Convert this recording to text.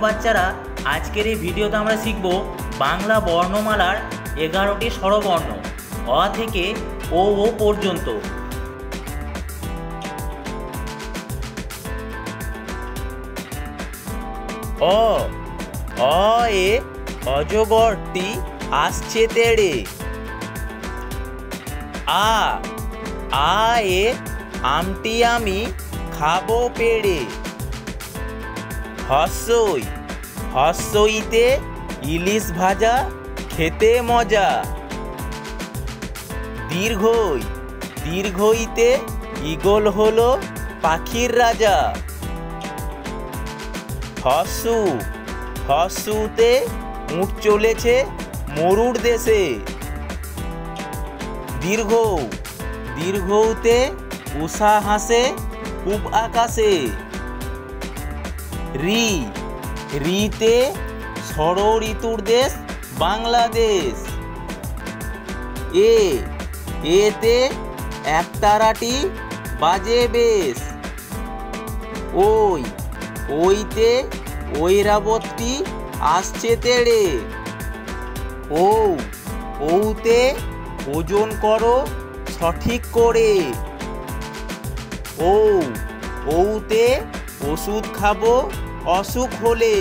বাচ্চারা, আজকের এই ভিডিওতে আমরা শিখব বাংলা বর্ণমালার 11টি স্বরবর্ণ অ থেকে ও পর্যন্ত। অ এ অজগরটি আসছে তেড়ে। আ এ আমটি আমি খাবো পেড়ে। হস্যইতে ইলিশ ভাজা খেতে মজা। দীর্ঘইতে ঈগল হলো পাখির রাজা। হস্যুতে উট চলেছে মরুর দেশে। দীর্ঘউতে উষা হাসে পূব আকাশে। রিতে ষড় ঋতুর দেশ বাংলাদেশ। এতে একতারাটি বাজে বেশ। ওইতে ঐরাবতটি আসছে তেড়ে। ওতে ওজন করো সঠিক করে। ওতে ওষুধ খাবো অসুখ হলে।